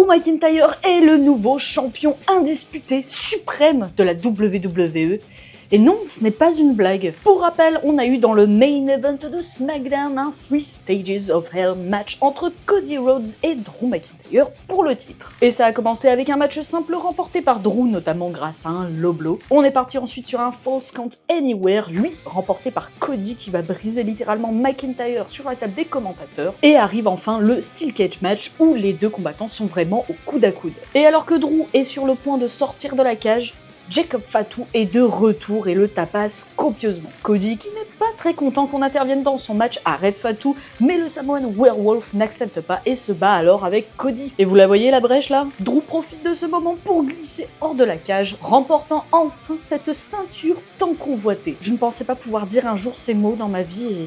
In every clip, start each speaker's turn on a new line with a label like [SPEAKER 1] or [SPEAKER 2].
[SPEAKER 1] Drew McIntyre est le nouveau champion indisputé suprême de la WWE. Et non, ce n'est pas une blague. Pour rappel, on a eu dans le main event de SmackDown un 3 Stages of Hell match entre Cody Rhodes et Drew McIntyre pour le titre. Et ça a commencé avec un match simple remporté par Drew, notamment grâce à un low blow. On est parti ensuite sur un False Count Anywhere, lui remporté par Cody qui va briser littéralement McIntyre sur la table des commentateurs. Et arrive enfin le Steel Cage match où les deux combattants sont vraiment au coude à coude. Et alors que Drew est sur le point de sortir de la cage, Jacob Fatu est de retour et le tapasse copieusement. Cody, qui n'est pas très content qu'on intervienne dans son match, arrête Fatu, mais le Samoan Werewolf n'accepte pas et se bat alors avec Cody. Et vous la voyez la brèche là? Drew profite de ce moment pour glisser hors de la cage, remportant enfin cette ceinture tant convoitée. Je ne pensais pas pouvoir dire un jour ces mots dans ma vie et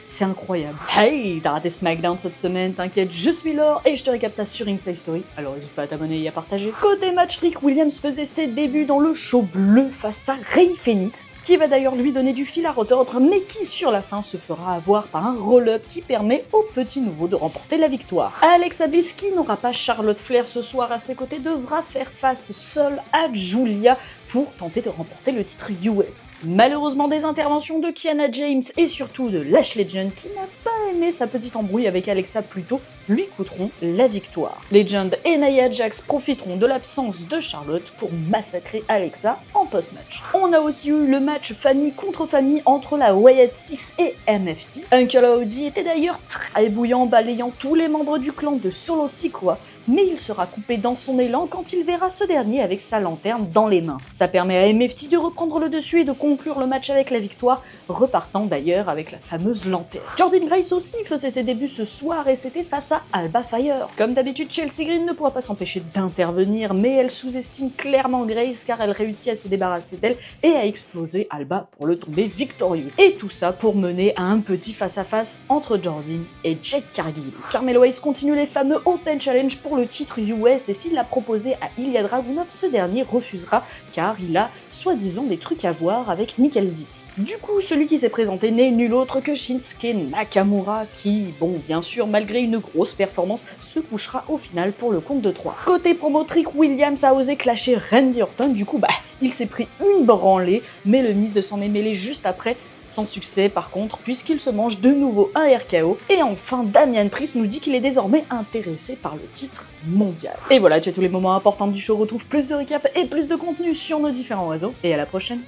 [SPEAKER 1] c'est incroyable. Hey, t'as raté SmackDown cette semaine, t'inquiète, je suis Laure et je te récap ça sur Inside Story, alors n'hésite pas à t'abonner et à partager. Côté match, Trick Williams faisait ses débuts dans le show bleu face à Rey Fénix, qui va d'ailleurs lui donner du fil à retordre, mais qui sur la fin se fera avoir par un roll-up qui permet au petit nouveau de remporter la victoire. Alexa Bliss, qui n'aura pas Charlotte Flair ce soir à ses côtés, devra faire face seule à Julia pour tenter de remporter le titre US. Malheureusement, des interventions de Kiana James et surtout de Lash Legend, qui n'a pas aimé sa petite embrouille avec Alexa plus tôt, lui coûteront la victoire. Legend et Nia Jax profiteront de l'absence de Charlotte pour massacrer Alexa en post-match. On a aussi eu le match famille contre famille entre la Wyatt Six et MFT. Uncle Howdy était d'ailleurs très bouillant, balayant tous les membres du clan de Solo Sikoa, mais il sera coupé dans son élan quand il verra ce dernier avec sa lanterne dans les mains. Ça permet à MFT de reprendre le dessus et de conclure le match avec la victoire, repartant d'ailleurs avec la fameuse lanterne. Jordan Grace aussi faisait ses débuts ce soir et c'était face à Alba Fire. Comme d'habitude, Chelsea Green ne pourra pas s'empêcher d'intervenir, mais elle sous-estime clairement Grace car elle réussit à se débarrasser d'elle et à exploser Alba pour le tomber victorieux. Et tout ça pour mener à un petit face-à-face entre Jordan et Jade Cargill. Carmelo Hayes continue les fameux Open Challenge pour le titre US et s'il l'a proposé à Ilya Dragunov, ce dernier refusera car il a soi-disant des trucs à voir avec Nick Aldis. Du coup, celui qui s'est présenté n'est nul autre que Shinsuke Nakamura qui, bon, bien sûr, malgré une grosse performance, se couchera au final pour le compte de 3. Côté promo, Trick Williams a osé clasher Randy Orton, du coup, il s'est pris une branlée, mais le Miz s'en est mêlé juste après, sans succès par contre, puisqu'il se mange de nouveau un RKO. Et enfin, Damian Priest nous dit qu'il est désormais intéressé par le titre mondial. Et voilà, tu as tous les moments importants du show. Retrouve plus de récap et plus de contenu sur nos différents réseaux. Et à la prochaine.